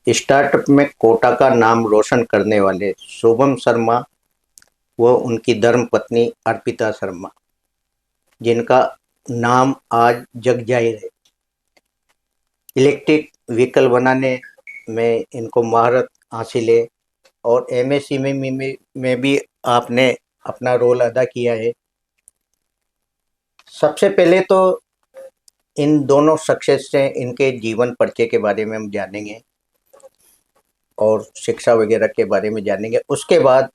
Startup में कोटा का नाम रोशन करने वाले शुभम शर्मा व उनकी धर्मपत्नी अर्पिता शर्मा, जिनका नाम आज जग जाहिर है। इलेक्ट्रिक व्हीकल बनाने में इनको महारत हासिल है और एमएसएमई में भी आपने अपना रोल अदा किया है। सबसे पहले तो इन दोनों सक्सेस से इनके जीवन परिचय के बारे में हम जानेंगे और शिक्षा वगैरह के बारे में जानेंगे। उसके बाद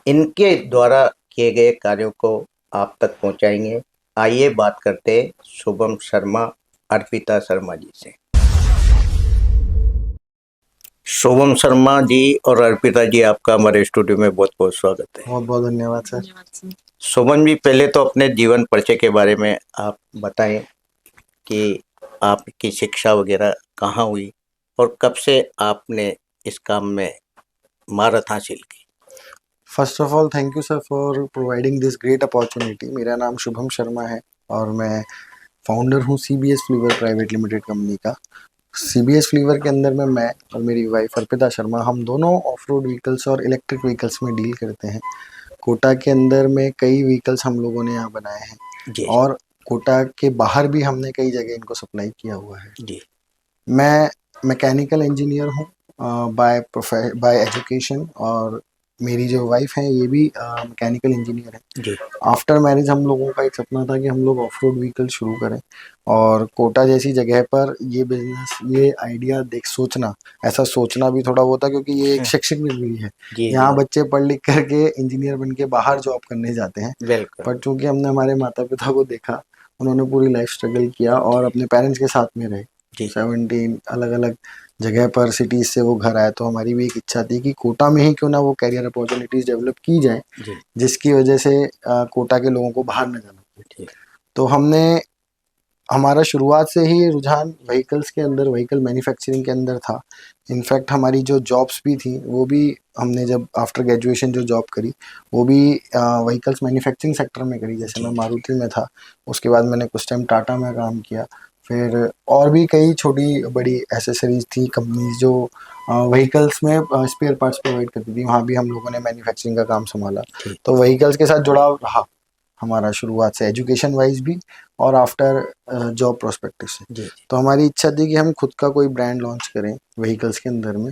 इनके द्वारा किए गए कार्यों को आप तक पहुंचाएंगे। आइए बात करते हैं शुभम शर्मा अर्पिता शर्मा जी से। शुभम शर्मा जी और अर्पिता जी, आपका हमारे स्टूडियो में बहुत बहुत स्वागत है। बहुत बहुत धन्यवाद सर। शुभम जी, पहले तो अपने जीवन परिचय के बारे में आप बताएं कि आपकी शिक्षा वगैरह कहाँ हुई और कब से आपने इस काम में महारत हासिल की। First of all thank you sir for providing this great opportunity. मेरा नाम शुभम शर्मा है और मैं फाउंडर हूँ सीबीएस फ्लीवर प्राइवेट लिमिटेड कंपनी का। सीबीएस फ्लीवर के अंदर में मैं और मेरी वाइफ अर्पिता शर्मा, हम दोनों ऑफ रोड व्हीकल्स और इलेक्ट्रिक व्हीकल्स में डील करते हैं। कोटा के अंदर में कई व्हीकल्स हम लोगों ने यहाँ बनाए हैं जी और कोटा के बाहर भी हमने कई जगह इनको सप्लाई किया हुआ है। जी। मैं मैकेनिकल इंजीनियर हूँ बाय एजुकेशन, और मेरी जो वाइफ है ये भी मैकेनिकल इंजीनियर है। जी आफ्टर मैरिज हम लोगों का एक सपना था कि हम लोग ऑफ रोड व्हीकल शुरू करें, और कोटा जैसी जगह पर ये बिजनेस, ये आइडिया देख सोचना, ऐसा सोचना भी थोड़ा वो था क्योंकि ये एक शैक्षिक डिग्री है। यहाँ बच्चे पढ़ लिख करके इंजीनियर बन के बाहर जॉब करने जाते हैं, पर चूंकि हमने हमारे माता पिता को देखा, उन्होंने पूरी लाइफ स्ट्रगल किया और अपने पेरेंट्स के साथ में रहे। 17 अलग अलग जगह पर सिटीज से वो घर आए, तो हमारी भी एक इच्छा थी कि कोटा में ही क्यों ना वो कैरियर अपॉर्चुनिटीज डेवलप की जाए, जिसकी वजह से कोटा के लोगों को बाहर न जाना पड़े। तो हमने, हमारा शुरुआत से ही रुझान व्हीकल्स के अंदर, व्हीकल मैन्युफैक्चरिंग के अंदर था। इनफैक्ट हमारी जो जॉब्स भी थी वो भी, हमने जब आफ्टर ग्रेजुएशन जो जॉब करी वो भी व्हीकल्स मैन्युफैक्चरिंग सेक्टर में करी। जैसे मैं मारुति में था, उसके बाद मैंने कुछ टाइम टाटा में काम किया, फिर और भी कई छोटी बड़ी एसेसरीज थी कंपनीज जो व्हीकल्स में स्पेयर पार्ट्स प्रोवाइड करती थी, वहाँ भी हम लोगों ने मैन्युफैक्चरिंग का काम संभाला। तो व्हीकल्स के साथ जुड़ाव रहा हमारा शुरुआत से, एजुकेशन वाइज भी और आफ्टर जॉब प्रोस्पेक्टिव से। तो हमारी इच्छा थी कि हम खुद का कोई ब्रांड लॉन्च करें व्हीकल्स के अंदर में।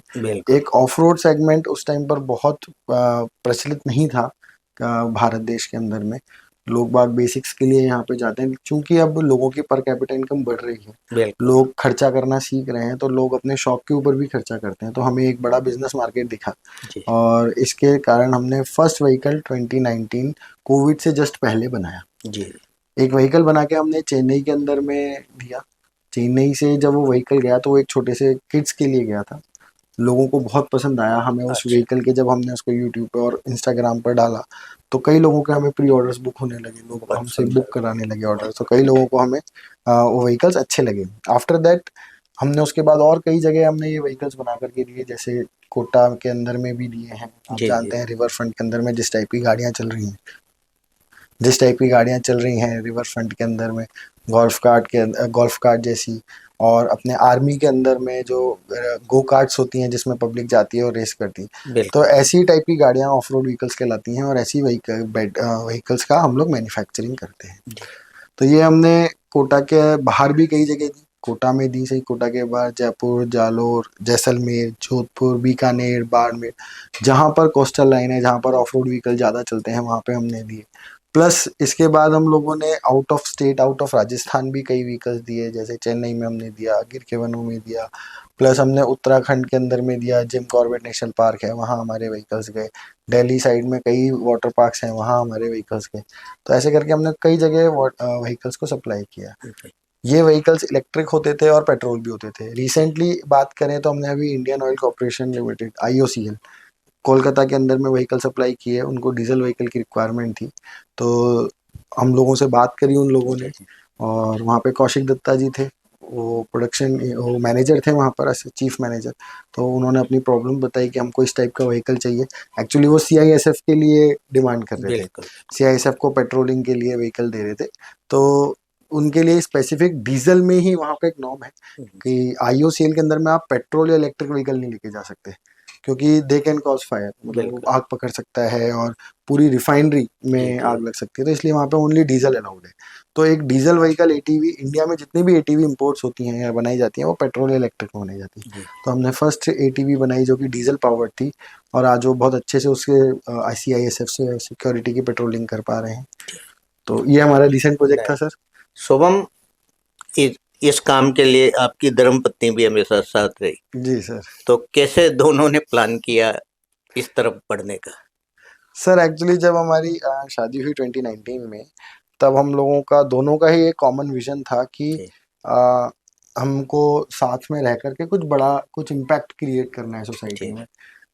एक ऑफ रोड सेगमेंट उस टाइम पर बहुत प्रचलित नहीं था भारत देश के अंदर में। लोग बाग बेसिक्स के लिए यहाँ पे जाते हैं, क्योंकि अब लोगों की पर कैपिटा इनकम बढ़ रही है, लोग खर्चा करना सीख रहे हैं, तो लोग अपने शौक के ऊपर भी खर्चा करते हैं। तो हमें एक बड़ा बिजनेस मार्केट दिखा और इसके कारण हमने फर्स्ट व्हीकल 2019 कोविड से जस्ट पहले बनाया। एक व्हीकल बना के हमने चेन्नई के अंदर में दिया। चेन्नई से जब वो व्हीकल गया तो वो एक छोटे से किड्स के लिए गया था, लोगों को बहुत पसंद आया हमें उस व्हीकल के। जब हमने उसको यूट्यूब पे और इंस्टाग्राम पर डाला तो कई लोगों के हमें प्री ऑर्डर्स बुक होने लगे, लोग हमसे बुक कराने लगे ऑर्डर, तो कई लोगों को हमें वो व्हीकल्स अच्छे लगे। आफ्टर दैट हमने उसके बाद और कई जगह हमने ये व्हीकल्स बना करके दिए, जैसे कोटा के अंदर में भी दिए हैं। आप जानते हैं रिवर फ्रंट के अंदर में जिस टाइप की गाड़ियाँ चल रही हैं, रिवर फ्रंट के अंदर में गोल्फ कार्ट जैसी, और अपने आर्मी के अंदर में जो गो कार्ट्स होती हैं जिसमें पब्लिक जाती है और रेस करती है, तो ऐसी टाइप की गाड़ियाँ ऑफ रोड व्हीकल्स कहलाती हैं और ऐसी व्हीकल्स का हम लोग मैन्युफैक्चरिंग करते हैं। तो ये हमने कोटा के बाहर भी कई जगह दी, कोटा में दी सही, कोटा के बाद जयपुर, जालोर, जैसलमेर, जोधपुर, बीकानेर, बाड़मेर, जहाँ पर कोस्टल लाइन है, जहाँ पर ऑफ रोड व्हीकल ज़्यादा चलते हैं, वहाँ पे हमने दिए। प्लस इसके बाद हम लोगों ने out of state, out of Rajasthan भी कई व्हीकल्स दिए, जैसे चेन्नई में हमने दिया, गिर के वनों में दिया, प्लस हमने उत्तराखंड के अंदर में दिया, जिम कॉर्बेट नेशनल पार्क है वहाँ हमारे व्हीकल्स गए, दिल्ली साइड में कई वाटर पार्क्स हैं वहाँ हमारे व्हीकल्स गए। तो ऐसे करके हमने कई जगह व्हीकल्स को सप्लाई किया। ये व्हीकल्स इलेक्ट्रिक होते थे और पेट्रोल भी होते थे। रिसेंटली बात करें तो हमने अभी Indian oil corporation limited IOCL Kolkata के अंदर में व्हीकल सप्लाई की है, उनको डीजल व्हीकल की रिक्वायरमेंट थी, तो हम लोगों से बात करी उन लोगों ने, और वहाँ पे कौशिक दत्ता जी थे, वो मैनेजर थे वहाँ पर, ऐसे चीफ मैनेजर। तो उन्होंने अपनी प्रॉब्लम बताई कि हमको इस टाइप का व्हीकल चाहिए। एक्चुअली वो CISF के लिए डिमांड कर रहे थे, CISF को पेट्रोलिंग के लिए व्हीकल दे रहे थे। तो उनके लिए स्पेसिफिक डीजल में ही वहाँ पे एक नॉर्म है कि IOCL के अंदर में आप पेट्रोल या इलेक्ट्रिक व्हीकल नहीं लेके जा सकते, क्योंकि दे कैन कॉज फायर, मतलब वो बिल्कुल। आग पकड़ सकता है और पूरी रिफाइनरी जी में जी। आग लग सकती है। तो इसलिए वहाँ पे ओनली डीजल अलाउड है। तो एक डीजल व्हीकल ATV, इंडिया में जितनी भी ATV इंपोर्ट्स होती हैं या बनाई जाती हैं वो पेट्रोल या इलेक्ट्रिक में बनाई जाती है। जी तो हमने फर्स्ट ATV बनाई जो कि डीजल पावर्ड थी, और आज वो बहुत अच्छे से उसके ICISF से सिक्योरिटी की पेट्रोलिंग कर पा रहे हैं। तो ये हमारा रिसेंट प्रोजेक्ट था सर। शुभम, इस काम के लिए आपकी धर्मपत्नी भी हमेशा साथ रही, जी सर। तो कैसे दोनों ने प्लान किया इस तरफ बढ़ने का? सर एक्चुअली जब हमारी शादी हुई 2019 में, तब हम लोगों का दोनों का ही एक कॉमन विजन था कि जी आ, हमको साथ में रह करके कुछ बड़ा, कुछ इम्पैक्ट क्रिएट करना है सोसाइटी जी। में।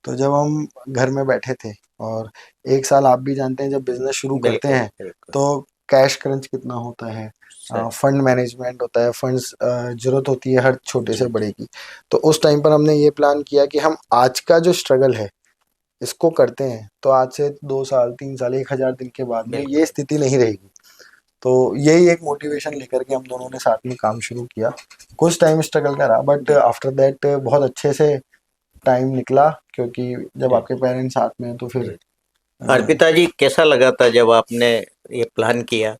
तो जब हम घर में बैठे थे, और एक साल आप भी जानते हैं जब बिजनेस शुरू करते बिल्कुल हैं बिल्कुल। तो कैश क्रंच कितना होता है, सर। फंड मैनेजमेंट होता है, फंड्स जरूरत होती है हर छोटे जी से बड़े की। तो उस टाइम पर हमने ये प्लान किया कि हम आज का जो स्ट्रगल है इसको करते हैं, तो आज से 2 साल 3 साल 1,000 दिन के बाद में बिल्कुल। ये स्थिति नहीं रहेगी। तो यही एक मोटिवेशन लेकर के हम दोनों ने साथ में काम शुरू किया। कुछ टाइम स्ट्रगल करा, बट जी आफ्टर दैट बहुत अच्छे से टाइम निकला, क्योंकि जब जी आपके पेरेंट्स साथ में हैं तो फिर जी। अर्पिता जी, कैसा लगा था जब आपने ये प्लान किया,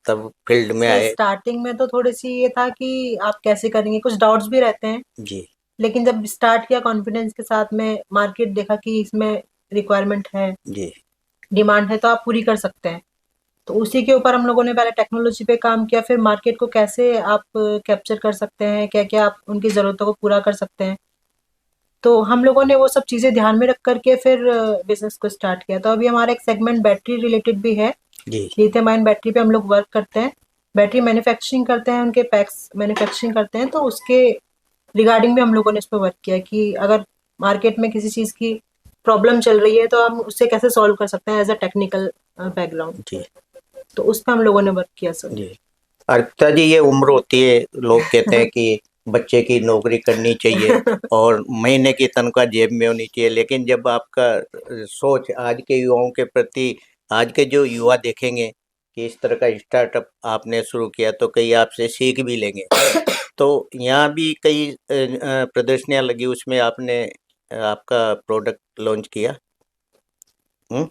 तब फील्ड में सर आए? स्टार्टिंग में तो थोड़ी सी ये था कि आप कैसे करेंगे, कुछ डाउट्स भी रहते हैं। जी लेकिन जब स्टार्ट किया कॉन्फिडेंस के साथ में, मार्केट देखा कि इसमें रिक्वायरमेंट है, जी डिमांड है, तो आप पूरी कर सकते हैं। तो उसी के ऊपर हम लोगों ने पहले टेक्नोलॉजी पे काम किया, फिर मार्केट को कैसे आप कैप्चर कर सकते हैं, क्या क्या आप उनकी ज़रूरतों को पूरा कर सकते हैं। तो हम लोगों ने वो सब चीज़ें ध्यान में रख करके फिर बिजनेस को स्टार्ट किया। तो अभी हमारा एक सेगमेंट बैटरी रिलेटेड भी है। जी लिथियम आयन बैटरी पे हम लोग वर्क करते हैं, बैटरी मैन्युफैक्चरिंग करते हैं, उनके पैक्स मैन्युफैक्चरिंग करते हैं। तो उसके रिगार्डिंग भी हम लोगों ने इस पे वर्क किया कि अगर मार्केट में किसी चीज़ की प्रॉब्लम चल रही है तो हम उससे कैसे सॉल्व कर सकते हैं एज अ टेक्निकल बैकग्राउंड। जी तो उस पे हम लोगों ने वर्क किया सर। जी। अर्पिता जी, ये उम्र होती है, लोग कहते हैं कि बच्चे की नौकरी करनी चाहिए और महीने की तनख्वाह जेब में होनी चाहिए, लेकिन जब आपका सोच आज के युवाओं के प्रति, आज के जो युवा देखेंगे कि इस तरह का स्टार्टअप आपने शुरू किया, तो कई आपसे सीख भी लेंगे। तो यहाँ भी कई प्रदर्शनियाँ लगी, उसमें आपने आपका प्रोडक्ट लॉन्च किया। हम्म।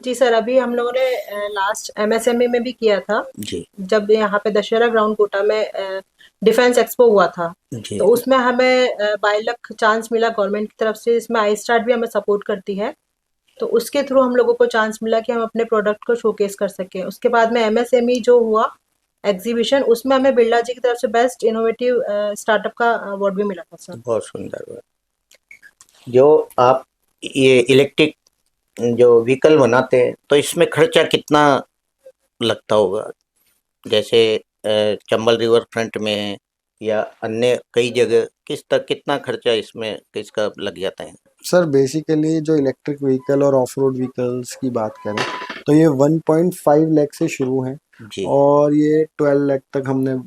जी सर, अभी हम लोगों ने लास्ट MSME में भी किया था, जी जब यहाँ पे दशहरा ग्राउंड कोटा में डिफेंस एक्सपो हुआ था। जी तो उसमें हमें 22 लाख चांस मिला गवर्नमेंट की तरफ से, इसमें आई स्टार्ट भी हमें सपोर्ट करती है। तो उसके थ्रू हम लोगों को चांस मिला कि हम अपने प्रोडक्ट को शोकेस कर सकें। उसके बाद में MSME जो हुआ एग्जीबिशन, उसमें हमें बिरला जी की तरफ से बेस्ट इनोवेटिव स्टार्टअप का अवार्ड भी मिला था सर। बहुत सुंदर बात। जो आप ये इलेक्ट्रिक जो व्हीकल बनाते हैं, तो इसमें खर्चा कितना लगता होगा? जैसे चंबल रिवर फ्रंट में है या अन्य कई जगह, किस तक कितना खर्चा इसमें किसका लग जाता है? सर बेसिकली जो इलेक्ट्रिक व्हीकल और ऑफ रोड व्हीकल्स की बात करें तो ये 1.5 लाख से शुरू है, जी और ये 12 लाख तक हमने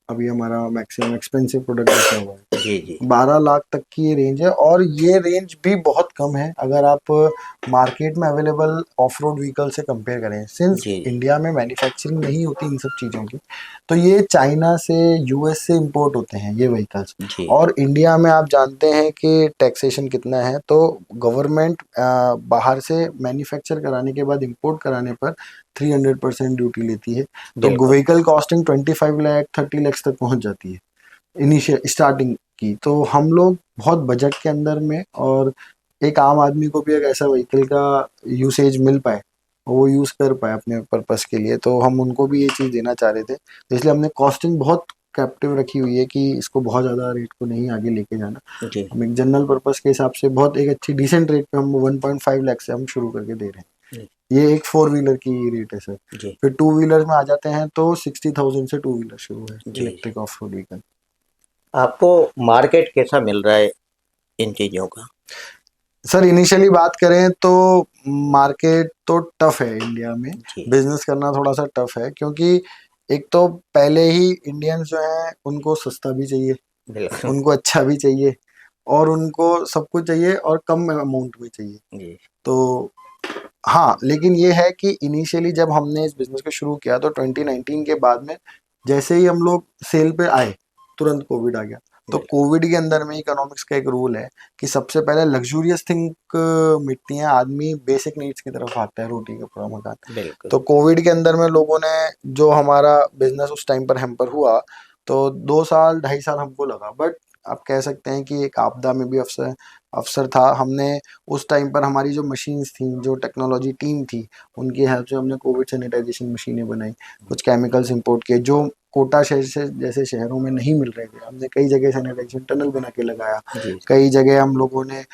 अभी हमारा मैक्सिमम एक्सपेंसिव प्रोडक्ट रखा हुआ है। जी जी 12 लाख तक की ये रेंज है, और ये रेंज भी बहुत कम है अगर आप मार्केट में अवेलेबल ऑफ रोड व्हीकल से कंपेयर करें। सिंस जी इंडिया में मैन्युफैक्चरिंग नहीं होती इन सब चीज़ों की, तो ये चाइना से, US से इंपोर्ट होते हैं ये व्हीकल्स। जी और इंडिया में आप जानते हैं कि टैक्सेशन कितना है, तो गवर्नमेंट बाहर से मैन्युफैक्चर कराने के बाद इंपोर्ट कराने पर 300% ड्यूटी लेती है। तो बिल्कुल। व्हीकल कॉस्टिंग 25 लाख 30 लाख तक पहुंच जाती है इनिशियल स्टार्टिंग की। तो हम लोग बहुत बजट के अंदर में, और एक आम आदमी को भी एक ऐसा व्हीकल का यूसेज मिल पाए, वो यूज़ कर पाए अपने पर्पस के लिए, तो हम उनको भी ये चीज़ देना चाह रहे थे। तो इसलिए हमने कॉस्टिंग बहुत कैप्टिव रखी हुई है कि इसको बहुत ज़्यादा रेट को नहीं आगे लेके जाना। जी हम एक जनरल पर्पस के हिसाब से बहुत एक अच्छी डिसेंट रेट पे हम 1.5 लाख से हम शुरू करके दे रहे हैं। जी ये एक 4 व्हीलर की रेट है सर। जी फिर 2 व्हीलर में आ जाते हैं तो 60,000 से 2 व्हीलर शुरू है जी। Electric off road vehicle. आपको मार्केट कैसा मिल रहा है इन चीज़ों का? सर इनिशियली बात करें तो मार्केट तो टफ है इंडिया में, जी बिजनेस करना थोड़ा सा टफ है, क्योंकि एक तो पहले ही इंडियंस जो हैं उनको सस्ता भी चाहिए, बिल्कुल। उनको अच्छा भी चाहिए, और उनको सब कुछ चाहिए और कम अमाउंट में चाहिए। जी तो हाँ, लेकिन ये है कि इनिशियली जब हमने इस बिजनेस को शुरू किया तो 2019 के बाद में जैसे ही हम लोग सेल पे आए, तुरंत कोविड आ गया। तो कोविड के अंदर में इकोनॉमिक्स का एक रूल है कि सबसे पहले लग्जूरियस थिंग मिटती है, आदमी बेसिक नीड्स की तरफ भागता है, रोटी कपड़ा मकान। बिल्कुल। तो कोविड के अंदर में लोगों ने, जो हमारा बिजनेस उस टाइम पर हैम्पर हुआ, तो 2 साल 2.5 साल हमको लगा, बट आप कह सकते हैं कि एक आपदा में भी अवसर अवसर था। हमने उस टाइम पर हमारी जो मशीन्स थी, जो टेक्नोलॉजी टीम थी, उनकी हेल्प से हमने कोविड सैनिटाइजेशन मशीनें बनाई, कुछ केमिकल्स इंपोर्ट किए जो कोटा शहर से जैसे शहरों में नहीं मिल रहे थे। हमने कई जगह सैनिटाइजेशन टनल बना के लगाया। जी कई जगह हम लोगों ने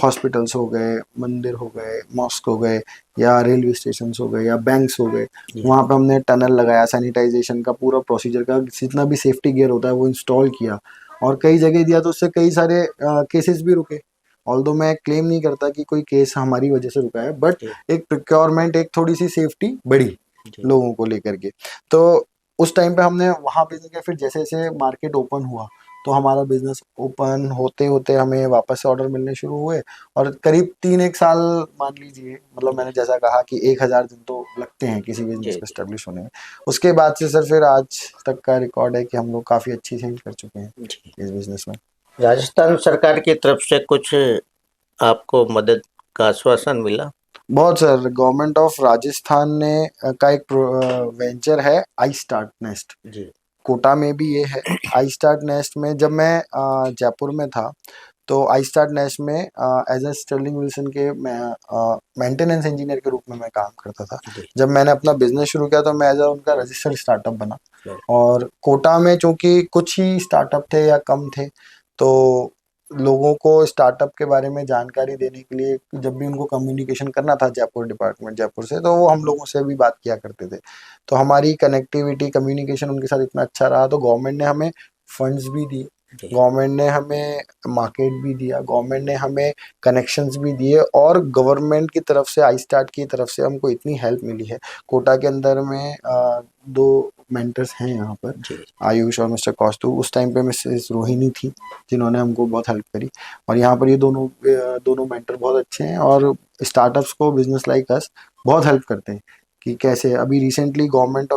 हॉस्पिटल्स हो गए, मंदिर हो गए, मॉस्क हो गए, या रेलवे स्टेशन हो गए, या बैंक्स हो गए, जी वहाँ पे हमने टनल लगाया, सैनिटाइजेशन का पूरा प्रोसीजर का जितना भी सेफ्टी गियर होता है वो इंस्टॉल किया, और कई जगह दिया, तो उससे कई सारे केसेस भी रुके। ऑल्दो मैं क्लेम नहीं करता कि कोई केस हमारी वजह से रुका है, बट जी एक प्रिक्योरमेंट, एक थोड़ी सी सेफ्टी बढ़ी जी लोगों को लेकर के। तो उस टाइम पे हमने वहाँ बिजनेस किया। फिर जैसे जैसे मार्केट ओपन हुआ, तो हमारा बिजनेस ओपन होते होते हमें वापस से ऑर्डर मिलने शुरू हुए, और करीब 3 एक साल मान लीजिए, मतलब मैंने जैसा कहा कि 1,000 दिन तो लगते हैं किसी बिजनेस जी को जी स्टेब्लिश होने में। उसके बाद से सर फिर आज तक का रिकॉर्ड है कि हम लोग काफ़ी अच्छी सेल कर चुके हैं जी। इस बिजनेस में। राजस्थान सरकार की तरफ से कुछ आपको मदद का आश्वासन मिला? बहुत सर, गवर्नमेंट ऑफ राजस्थान ने का एक वेंचर है आई स्टार्ट नेस्ट, जी कोटा में भी ये है। आई स्टार्ट नेस्ट में जब मैं जयपुर में था, तो आई स्टार्ट नेस्ट में एज ए स्टर्लिंग विल्सन के मेंटेनेंस इंजीनियर के रूप में मैं काम करता था। जी जब मैंने अपना बिजनेस शुरू किया तो मैं एज ए उनका रजिस्टर्ड स्टार्टअप बना, बिल्कुल। और कोटा में चूंकि कुछ ही स्टार्टअप थे या कम थे, तो लोगों को स्टार्टअप के बारे में जानकारी देने के लिए जब भी उनको कम्युनिकेशन करना था जयपुर डिपार्टमेंट, जयपुर से, तो वो हम लोगों से भी बात किया करते थे। तो हमारी कनेक्टिविटी, कम्युनिकेशन उनके साथ इतना अच्छा रहा, तो गवर्नमेंट ने हमें फंड्स भी दिए, जी गवर्नमेंट ने हमें मार्केट भी दिया, गवर्नमेंट ने हमें कनेक्शंस भी दिए, और गवर्नमेंट की तरफ से, आई स्टार्ट की तरफ से हमको इतनी हेल्प मिली है। कोटा के अंदर में 2 मेंटर्स हैं यहाँ पर, जी आयुष और मिस्टर कौस्तु। उस टाइम पे मिसेस रोहिणी थी जिन्होंने हमको बहुत हेल्प करी, और यहाँ पर ये दोनों मेंटर बहुत अच्छे हैं, और स्टार्टअप्स को बिजनेस लाइक अस बहुत हेल्प करते हैं कि कैसे। अभी रिसेंटली गवर्नमेंट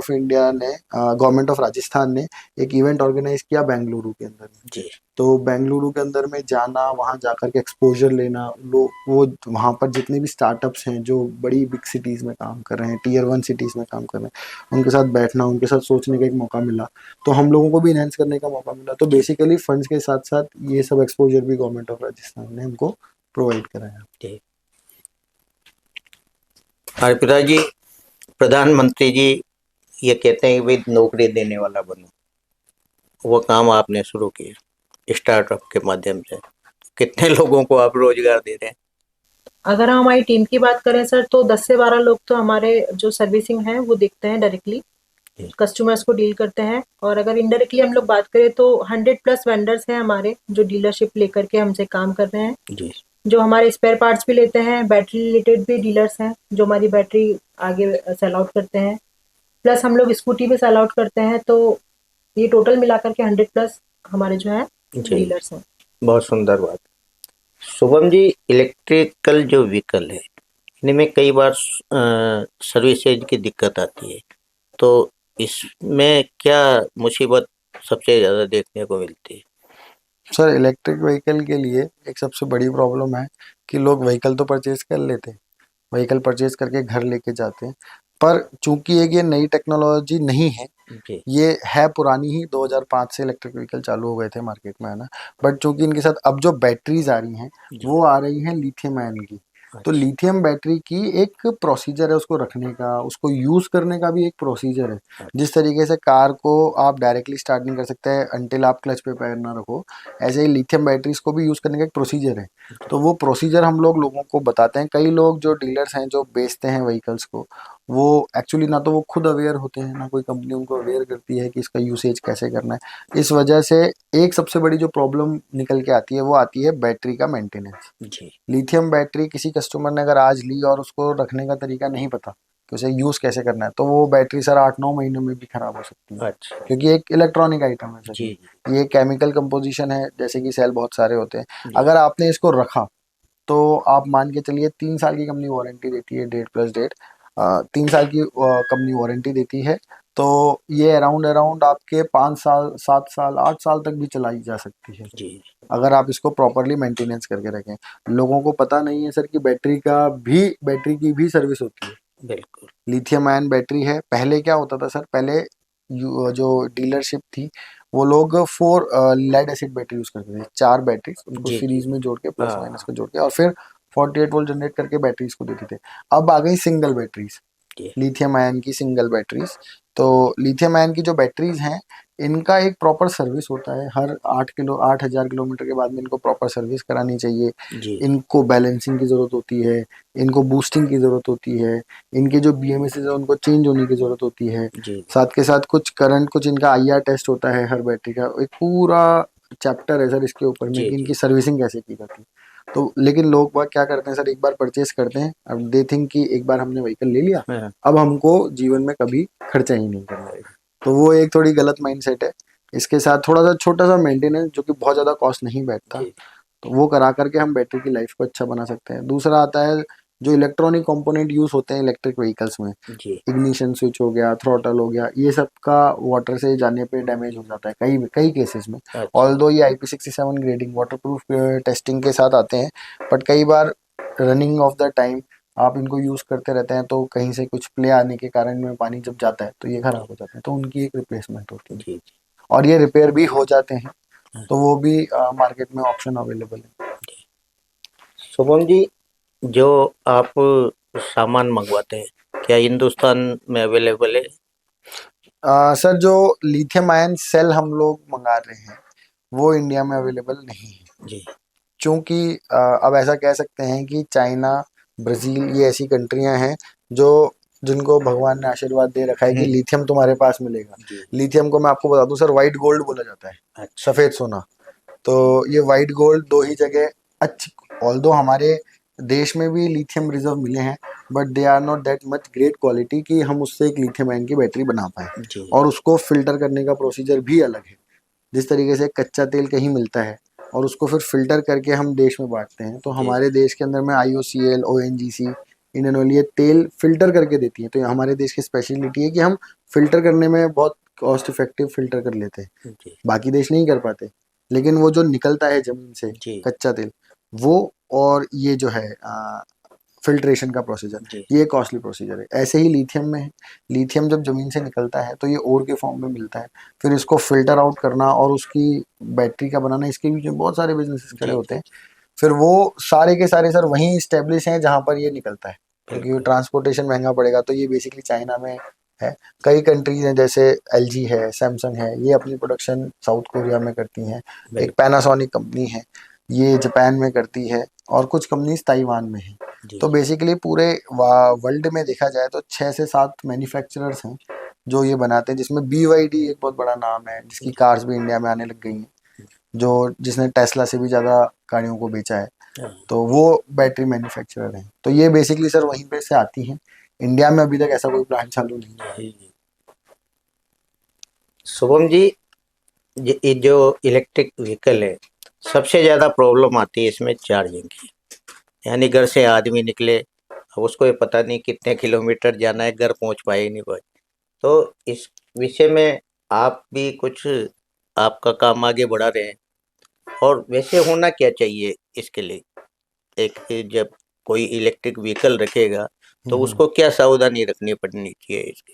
ऑफ राजस्थान ने एक इवेंट ऑर्गेनाइज किया बेंगलुरु के अंदर में। जी तो बेंगलुरु के अंदर में जाना, वहाँ जाकर के एक्सपोजर लेना, लोग वो वहाँ पर जितने भी स्टार्टअप्स हैं जो बड़ी बिग सिटीज़ में काम कर रहे हैं, Tier 1 सिटीज़ में काम कर रहे हैं, उनके साथ बैठना, उनके साथ सोचने का एक मौका मिला, तो हम लोगों को भी इनहेंस करने का मौका मिला। तो जी बेसिकली फंड्स के साथ साथ ये सब एक्सपोजर भी गवर्नमेंट ऑफ राजस्थान ने हमको प्रोवाइड कराया। जी। और पिताजी, प्रधानमंत्री जी ये कहते हैं कि भाई नौकरी देने वाला बनो, वो काम आपने शुरू किया स्टार्टअप के माध्यम से। कितने लोगों को आप रोजगार दे रहे हैं? अगर हम हमारी टीम की बात करें सर, तो 10 से 12 लोग तो हमारे जो सर्विसिंग है वो देखते हैं डायरेक्टली, जी कस्टमर्स को डील करते हैं। और अगर इनडायरेक्टली हम लोग बात करें तो 100+ वेंडर्स हैं हमारे जो डीलरशिप लेकर के हमसे काम कर रहे हैं, जी जो हमारे स्पेयर पार्ट्स भी लेते हैं। बैटरी रिलेटेड भी डीलर्स हैं जो हमारी बैटरी आगे सेल आउट करते हैं, प्लस हम लोग स्कूटी भी सेल आउट करते हैं। तो ये टोटल मिलाकर के 100+ हमारे जो है जी। डीलर्स हैं। बहुत सुंदर बात। शुभम जी, इलेक्ट्रिकल जो व्हीकल है इनमें कई बार सर्विसेज की दिक्कत आती है, तो इसमें क्या मुसीबत सबसे ज़्यादा देखने को मिलती है? सर, इलेक्ट्रिक व्हीकल के लिए एक सबसे बड़ी प्रॉब्लम है कि लोग व्हीकल तो परचेज कर लेते हैं, व्हीकल परचेज करके घर लेके जाते हैं, पर चूंकि एक ये नई टेक्नोलॉजी नहीं है, जी ये है पुरानी ही, 2005 से इलेक्ट्रिक व्हीकल चालू हो गए थे मार्केट में आना, बट चूंकि इनके साथ अब जो बैटरीज आ रही हैं जी। वो आ रही हैं लिथियम आयन की। तो अच्छा लिथियम बैटरी की एक प्रोसीजर है, उसको रखने का, उसको यूज़ करने का भी एक प्रोसीजर है। जिस तरीके से कार को आप डायरेक्टली स्टार्ट नहीं कर सकते अंटिल आप क्लच पे पैर ना रखो, ऐसे ही लिथियम बैटरीज को भी यूज़ करने का एक प्रोसीजर है। तो वो प्रोसीजर हम लोगों को बताते हैं। कई लोग जो डीलर्स हैं जो बेचते हैं व्हीकल्स को, वो एक्चुअली ना तो वो खुद अवेयर होते हैं, ना कोई कंपनी उनको अवेयर करती है कि इसका यूसेज कैसे करना है। इस वजह से एक सबसे बड़ी जो प्रॉब्लम निकल के आती है वो आती है बैटरी का मेंटेनेंस। जी लिथियम बैटरी किसी कस्टमर ने अगर आज ली और उसको रखने का तरीका नहीं पता कि उसे यूज़ कैसे करना है, तो वो बैटरी सर 8-9 महीने में भी खराब हो सकती है, अच्छा। क्योंकि एक इलेक्ट्रॉनिक आइटम है सर जी ये केमिकल कंपोजिशन है, जैसे कि सेल बहुत सारे होते हैं। जी अगर आपने इसको रखा तो आप मान के चलिए 3 साल की कंपनी वारंटी देती है, डेट प्लस डेट, 3 साल की कंपनी वारंटी देती है। तो ये अराउंड अराउंड आपके 5 साल, 7 साल, 8 साल तक भी चलाई जा सकती है, जी अगर आप इसको प्रॉपरली मेंटेनेंस करके रखें। लोगों को पता नहीं है सर कि बैटरी की भी सर्विस होती है। बिल्कुल। लिथियम आयन बैटरी है। पहले क्या होता था सर, पहले जो डीलरशिप थी वो लोग 4 लेड एसिड बैटरी यूज करते थे, 4 बैटरीज उनको जी जी। सीरीज में जोड़ के, प्लस माइनस हाँ को जोड़ के, और फिर 48 वोल्ट जनरेट करके बैटरीज को देते थे। अब आ गई सिंगल बैटरीज, जी लिथियम आयन की सिंगल बैटरीज। तो लिथियम आयन की जो बैटरीज हैं, इनका एक प्रॉपर सर्विस होता है। हर 8,000 किलोमीटर के बाद में इनको प्रॉपर सर्विस करानी चाहिए। जी इनको बैलेंसिंग की ज़रूरत होती है, इनको बूस्टिंग की ज़रूरत होती है, इनके जो BMS है उनको चेंज होने की ज़रूरत होती है। जी साथ के साथ कुछ करंट, कुछ इनका IR टेस्ट होता है हर बैटरी का। एक पूरा चैप्टर है सर इसके ऊपर में जी कि जी। इनकी सर्विसिंग कैसे की जाती है। तो लेकिन लोग बाग क्या करते हैं सर, एक बार परचेस करते हैं, अब दे थिंक कि एक बार हमने व्हीकल ले लिया, हाँ, अब हमको जीवन में कभी खर्चा ही नहीं करना है। तो वो एक थोड़ी गलत माइंडसेट है। इसके साथ थोड़ा सा छोटा सा मेंटेनेंस जो कि बहुत ज़्यादा कॉस्ट नहीं बैठता, जी तो वो करा करके हम बैटरी की लाइफ को अच्छा बना सकते हैं। दूसरा आता है जो इलेक्ट्रॉनिक कंपोनेंट यूज होते हैं इलेक्ट्रिक व्हीकल्स में, जी। इग्निशन स्विच हो गया, थ्रॉटल हो गया, ये सब का वाटर से जाने पे डैमेज हो जाता है कई कई केसेस में। अच्छा। ऑल्दो ये IP67 grading water proof testing के साथ आते हैं, बट कई बार रनिंग ऑफ द टाइम आप इनको यूज करते रहते हैं तो कहीं से कुछ प्ले आने के कारण में पानी जब जाता है तो ये खराब हो जाते हैं, तो उनकी एक रिप्लेसमेंट होती है। जी जी। और ये रिपेयर भी हो जाते हैं, हाँ, तो वो भी मार्केट में ऑप्शन अवेलेबल है। शुभम जी, जो आप सामान मंगवाते हैं क्या हिंदुस्तान में अवेलेबल है? सर जो लिथियम आयन सेल हम लोग मंगा रहे हैं वो इंडिया में अवेलेबल नहीं है, जी क्योंकि अब ऐसा कह सकते हैं कि चाइना, ब्राज़ील ये ऐसी कंट्रियां हैं जो जिनको भगवान ने आशीर्वाद दे रखा है कि लिथियम तुम्हारे पास मिलेगा। जी। लिथियम को मैं आपको बता दूं सर, वाइट गोल्ड बोला जाता है, अच्छा। सफ़ेद सोना। तो ये वाइट गोल्ड दो ही जगह अच्छी, ऑल्दो हमारे देश में भी लिथियम रिजर्व मिले हैं, but they are not that much great quality कि हम उससे एक लिथियम आयन की बैटरी बना पाए। जी और उसको फिल्टर करने का प्रोसीजर भी अलग है। जिस तरीके से कच्चा तेल कहीं मिलता है और उसको फिर फिल्टर करके हम देश में बांटते हैं, तो जी हमारे देश के अंदर में IOCL, ONGC, इंडियन ऑयल ये तेल फिल्टर करके देती है। तो ये हमारे देश की स्पेशलिटी है कि हम फिल्टर करने में बहुत कॉस्ट इफेक्टिव फिल्टर कर लेते हैं, जी बाकी देश नहीं कर पाते। लेकिन वो जो निकलता है जमीन से जी कच्चा तेल, वो और ये जो है फिल्ट्रेशन का प्रोसीजर, जी ये कॉस्टली प्रोसीजर है। ऐसे ही लिथियम में है, लिथियम जब जमीन से निकलता है तो ये ओर के फॉर्म में मिलता है, फिर इसको फिल्टर आउट करना और उसकी बैटरी का बनाना, इसके बीच में बहुत सारे बिजनेसेस खड़े जी होते जी। हैं। फिर वो सारे के सारे सर वहीं स्टेब्लिश हैं जहाँ पर ये निकलता है, क्योंकि बिल्कुल ट्रांसपोर्टेशन महंगा पड़ेगा, तो ये बेसिकली चाइना में है। कई कंट्रीज हैं जैसे LG है, सैमसंग है, ये अपनी प्रोडक्शन साउथ कोरिया में करती हैं। एक बिल्कुल। पैनासोनिक कंपनी है, ये जापान में करती है, और कुछ कंपनीज ताइवान में है। जी तो जी बेसिकली पूरे वर्ल्ड में देखा जाए तो 6 से 7 मैन्युफैक्चरर्स हैं जो ये बनाते हैं, जिसमें BYD एक बहुत बड़ा नाम है, जिसकी जी। कार्स भी इंडिया में आने लग गई हैं, जो जिसने टेस्ला से भी ज़्यादा गाड़ियों को बेचा है। हाँ। तो वो बैटरी मैन्युफैक्चरर हैं, तो ये बेसिकली सर वहीं पे से आती हैं। इंडिया में अभी तक ऐसा कोई प्लांट चालू नहीं हुआ है। जी जी। शुभम जी, ये जो इलेक्ट्रिक व्हीकल है, सबसे ज़्यादा प्रॉब्लम आती है इसमें चार्जिंग की। यानी घर से आदमी निकले, अब उसको ये पता नहीं कितने किलोमीटर जाना है, घर पहुंच पाए ही नहीं पाए। तो इस विषय में आप भी कुछ, आपका काम आगे बढ़ा रहे हैं, और वैसे होना क्या चाहिए इसके लिए? एक जब कोई इलेक्ट्रिक व्हीकल रखेगा तो हम्म। उसको क्या सावधानी रखनी पड़नी चाहिए इसकी?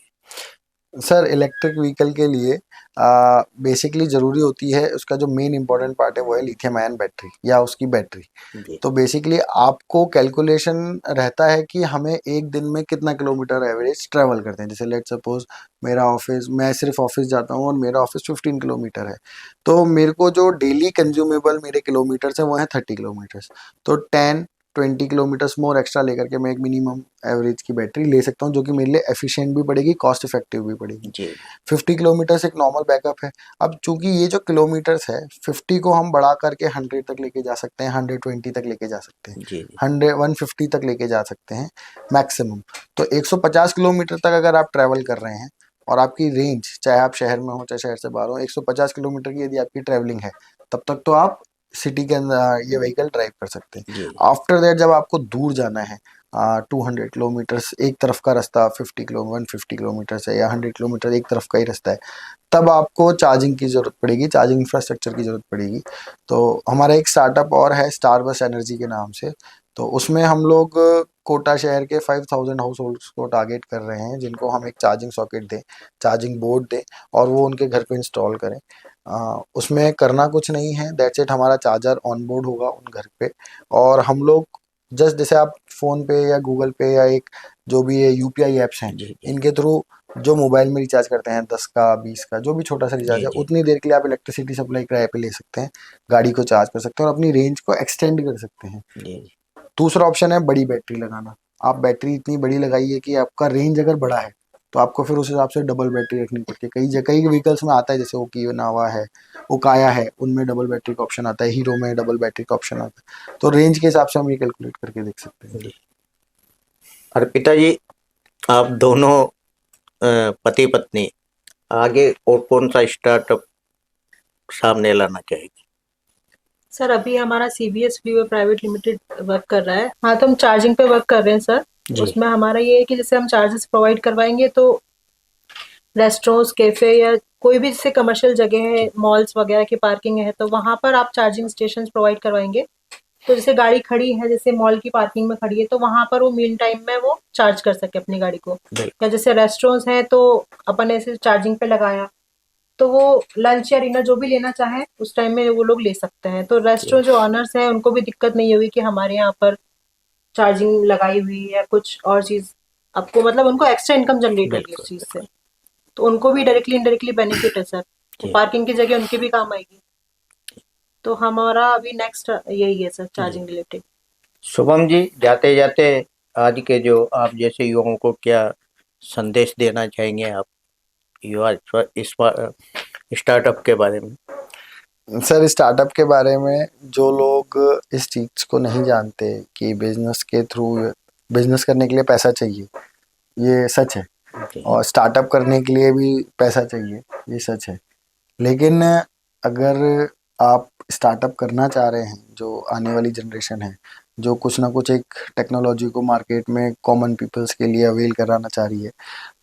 सर इलेक्ट्रिक व्हीकल के लिए बेसिकली ज़रूरी होती है, उसका जो मेन इंपॉर्टेंट पार्ट है वो है लिथियम आयन बैटरी या उसकी बैटरी। जी तो बेसिकली आपको कैलकुलेशन रहता है कि हमें एक दिन में कितना किलोमीटर एवरेज ट्रैवल करते हैं। जैसे लेट सपोज मेरा ऑफिस, मैं सिर्फ ऑफिस जाता हूँ और मेरा ऑफिस 15 किलोमीटर है, तो मेरे को जो डेली कंज्यूमेबल मेरे किलोमीटर्स हैं वो हैं 30 किलोमीटर्स। तो 10-20 किलोमीटर्स मोर एक्स्ट्रा लेकर के मैं एक मिनिमम एवरेज की बैटरी ले सकता हूँ, जो कि मेरे लिए एफिशिएंट भी पड़ेगी, कॉस्ट इफेक्टिव भी पड़ेगी। जी 50 किलोमीटर्स एक नॉर्मल बैकअप है। अब चूंकि ये जो किलोमीटर्स है 50 को हम बढ़ा करके 100 तक लेके जा सकते हैं, 120 तक लेके जा सकते हैं, जी जी 150 तक लेके जा सकते हैं मैक्सिमम। तो 150 किलोमीटर तक अगर आप ट्रैवल कर रहे हैं और आपकी रेंज, चाहे आप शहर में हो चाहे शहर से बाहर हो, 150 किलोमीटर की यदि आपकी ट्रैवलिंग है, तब तक तो आप सिटी के अंदर ये व्हीकल ड्राइव कर सकते हैं। जी आफ्टर दैट जब आपको दूर जाना है 200 किलोमीटर्स एक तरफ का रास्ता, 150 किलोमीटर है या 100 किलोमीटर एक तरफ का ही रास्ता है, तब आपको चार्जिंग की ज़रूरत पड़ेगी, चार्जिंग इंफ्रास्ट्रक्चर की ज़रूरत पड़ेगी। तो हमारा एक स्टार्टअप और है स्टार बस एनर्जी के नाम से। तो उसमें हम लोग कोटा शहर के 5000 हाउस होल्ड्स को टारगेट कर रहे हैं, जिनको हम एक चार्जिंग सॉकेट दें, चार्जिंग बोर्ड दें और वो उनके घर पे इंस्टॉल करें। उसमें करना कुछ नहीं है, दैट्स इट। हमारा चार्जर ऑन बोर्ड होगा उन घर पे, और हम लोग जस्ट जैसे आप फ़ोन पे या गूगल पे या एक जो भी ये यूपीआई ऐप्स हैं, जी जी इनके थ्रू जो मोबाइल में रिचार्ज करते हैं 10 का 20 का जो भी छोटा सा रिचार्ज जी है, जी उतनी देर के लिए आप इलेक्ट्रिसिटी सप्लाई किराए पे ले सकते हैं, गाड़ी को चार्ज कर सकते हैं और अपनी रेंज को एक्सटेंड कर सकते हैं। जी दूसरा ऑप्शन है बड़ी बैटरी लगाना। आप बैटरी इतनी बड़ी लगाइए कि आपका रेंज अगर बड़ा है तो आपको फिर उस हिसाब से डबल बैटरी रखनी पड़ती है। कई व्हीकल्स में आता है, जैसे ओकिनावा है, ओकाया है, उनमें डबल बैटरी का ऑप्शन आता है, हीरो में डबल बैटरी का ऑप्शन आता है। तो रेंज के हिसाब से हम ये कैलकुलेट करके देख सकते हैं। जी। अर्पिता जी, आप दोनों पति पत्नी आगे और कौन सा स्टार्टअप सामने लाना चाहेंगे? सर अभी हमारा CBS freeway private limited work कर रहा है। हाँ, तो हम चार्जिंग पे वर्क कर रहे हैं सर। जी उसमें हमारा ये है कि जैसे हम चार्जेस प्रोवाइड करवाएंगे तो रेस्टोरेंट्स, कैफे या कोई भी जैसे कमर्शियल जगह है, मॉल्स वगैरह की पार्किंग है, तो वहां पर आप चार्जिंग स्टेशन प्रोवाइड करवाएंगे। तो जैसे गाड़ी खड़ी है, जैसे मॉल की पार्किंग में खड़ी है, तो वहां पर वो मीन टाइम में वो चार्ज कर सके अपनी गाड़ी को। बिल्कुल या जैसे रेस्टोरेंट्स हैं तो अपन ऐसे चार्जिंग पे लगाया तो वो लंच या डिनर जो भी लेना चाहे उस टाइम में वो लोग ले सकते हैं। तो जी रेस्टोरेंट जो ऑनर्स हैं उनको भी दिक्कत नहीं होगी कि हमारे यहाँ पर चार्जिंग लगाई हुई है या कुछ और चीज, आपको मतलब उनको एक्स्ट्रा इनकम जनरेट होगी उस बिल्कुल चीज से। बिल्कुल तो उनको भी डायरेक्टली इनडायरेक्टली बेनिफिट है सर। तो जी पार्किंग की जगह उनके भी काम आएगी। तो हमारा अभी नेक्स्ट यही है सर, जी। Charging related. शुभम जी, जाते जाते आज के जो आप जैसे युवाओं को क्या संदेश देना चाहेंगे आप, युवा इस स्टार्टअप के बारे में? सर स्टार्टअप के बारे में जो लोग इस चीज़ को नहीं जानते कि बिजनेस के थ्रू बिजनेस करने के लिए पैसा चाहिए, ये सच है। जी और स्टार्टअप करने के लिए भी पैसा चाहिए, ये सच है। लेकिन अगर आप स्टार्टअप करना चाह रहे हैं, जो आने वाली जनरेशन है, जो कुछ ना कुछ एक टेक्नोलॉजी को मार्केट में कॉमन पीपल्स के लिए अवेल कराना चाह रही है,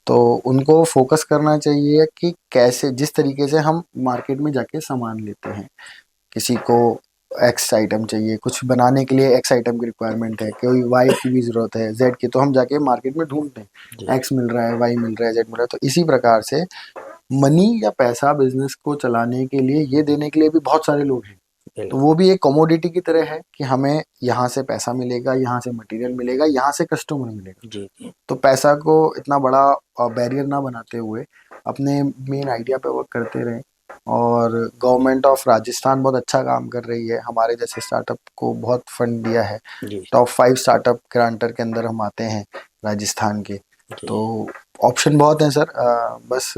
तो उनको फोकस करना चाहिए कि कैसे, जिस तरीके से हम मार्केट में जाके सामान लेते हैं, किसी को एक्स आइटम चाहिए, कुछ बनाने के लिए एक्स आइटम की रिक्वायरमेंट है, कोई वाई की भी ज़रूरत है, जेड की, तो हम जाके मार्केट में ढूंढते जी हैं एक्स मिल रहा है, वाई मिल रहा है, जेड मिल रहा है। तो इसी प्रकार से मनी या पैसा बिजनेस को चलाने के लिए, ये देने के लिए भी बहुत सारे लोग हैं। तो बिल्कुल वो भी एक कमोडिटी की तरह है कि हमें यहाँ से पैसा मिलेगा, यहाँ से मटेरियल मिलेगा, यहाँ से कस्टमर मिलेगा। जी जी तो पैसा को इतना बड़ा बैरियर ना बनाते हुए अपने मेन आइडिया पे वर्क करते रहें। और गवर्नमेंट ऑफ राजस्थान बहुत अच्छा काम कर रही है, हमारे जैसे स्टार्टअप को बहुत फंड दिया है। जी टॉप 5 स्टार्टअप ग्रांटर के अंदर हम आते हैं राजस्थान के। जी तो ऑप्शन बहुत हैं सर, बस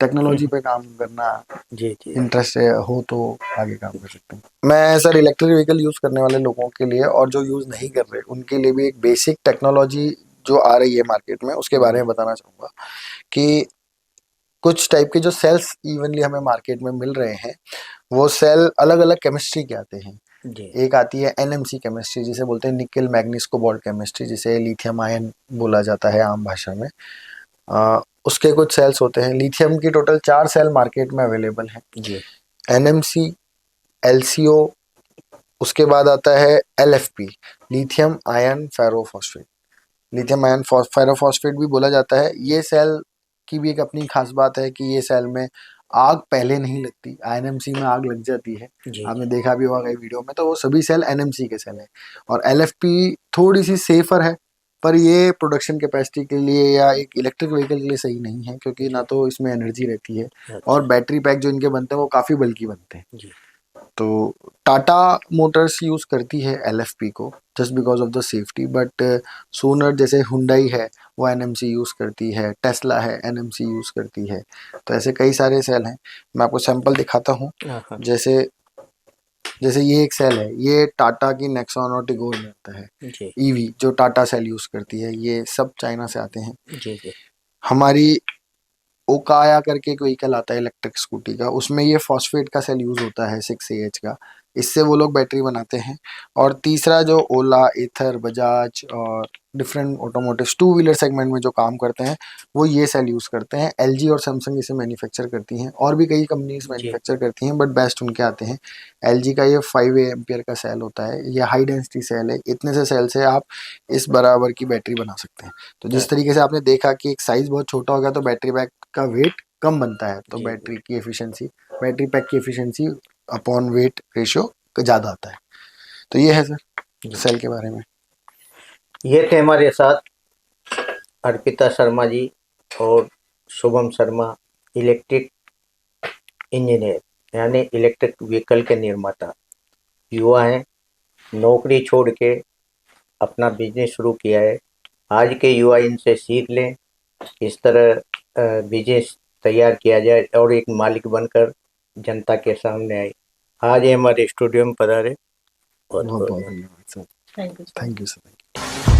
टेक्नोलॉजी पे काम करना, जी जी इंटरेस्ट हो तो आगे काम कर सकते हैं। मैं सर इलेक्ट्रिक व्हीकल यूज़ करने वाले लोगों के लिए और जो यूज़ नहीं कर रहे उनके लिए भी एक बेसिक टेक्नोलॉजी जो आ रही है मार्केट में, उसके बारे में बताना चाहूँगा कि कुछ टाइप के जो सेल्स इवनली हमें मार्केट में मिल रहे हैं, वो सेल अलग अलग केमिस्ट्री के आते हैं। जी एक आती है एनएमसी केमिस्ट्री, जिसे बोलते हैं निकल मैग्नीज कोबाल्ट केमिस्ट्री, जिसे लिथियम आयन बोला जाता है आम भाषा में। उसके कुछ सेल्स होते हैं। लिथियम की टोटल 4 सेल मार्केट में अवेलेबल हैं। जी एनएमसी, एलसीओ, उसके बाद आता है LFP, lithium ion ferrophosphate. Lithium ion ferrophosphate भी बोला जाता है। ये सेल की भी एक अपनी खास बात है कि ये सेल में आग पहले नहीं लगती, आईएनएमसी में आग लग जाती है। जी आपने देखा भी होगा कई वीडियो में, तो वो सभी सेल एनएमसी के सेल हैं। और एलएफपी थोड़ी सी सेफर है, पर ये प्रोडक्शन कैपेसिटी के लिए या एक इलेक्ट्रिक व्हीकल के लिए सही नहीं है, क्योंकि ना जी तो इसमें एनर्जी रहती है और अच्छा बैटरी पैक जो इनके बनते हैं वो काफ़ी बल्कि बनते हैं। जी तो टाटा मोटर्स यूज़ करती है एलएफपी को just because of the safety, but सोनर जैसे हुंडई है वो एनएमसी यूज़ करती है, टेस्ला है एनएमसी यूज़ करती है। तो ऐसे कई सारे सेल हैं, मैं आपको सैंपल दिखाता हूँ। हाँ हाँ जैसे जैसे ये एक सेल है, ये टाटा की नेक्सॉन और टिगोर में आता है। जी ईवी जो टाटा सेल यूज़ करती है, ये सब चाइना से आते हैं। जी जी हमारी ओकाया करके एक व्हीकल आता है इलेक्ट्रिक स्कूटी का, उसमें ये फॉस्फेट का सेल यूज़ होता है 6AH का। इससे वो लोग बैटरी बनाते हैं। और तीसरा जो ओला, एथर, बजाज और different automotive two wheeler segment में जो काम करते हैं वो ये सेल यूज़ करते हैं। एलजी और सैमसंग इसे मैन्युफैक्चर करती हैं, और भी कई कंपनीज जी मैन्युफैक्चर करती हैं, बट बेस्ट उनके आते हैं। एलजी का ये 5 एम्पियर का सेल होता है, ये हाई डेंसिटी सेल है। इतने से सेल से आप इस बराबर की बैटरी बना सकते हैं। तो जिस तरीके से आपने देखा कि एक साइज बहुत छोटा हो गया तो बैटरी पैक का वेट कम बनता है, तो जी बैटरी की एफिशिएंसी, बैटरी पैक की एफिशिएंसी अपॉन वेट रेशियो ज़्यादा आता है। तो ये है सर जी। सेल के बारे में। ये थे हमारे साथ अर्पिता शर्मा जी और शुभम शर्मा, इलेक्ट्रिक इंजीनियर यानी इलेक्ट्रिक व्हीकल के निर्माता। युवा हैं, नौकरी छोड़ के अपना बिजनेस शुरू किया है। आज के युवा इनसे सीख लें किस तरह बिजनेस तैयार किया जाए और एक मालिक बनकर जनता के सामने आए। आज ये हमारे स्टूडियो में पधारे। बहुत बहुत बहुत बहुत धन्यवाद। धन्यवाद sir. Thank you sir. Thank you sir.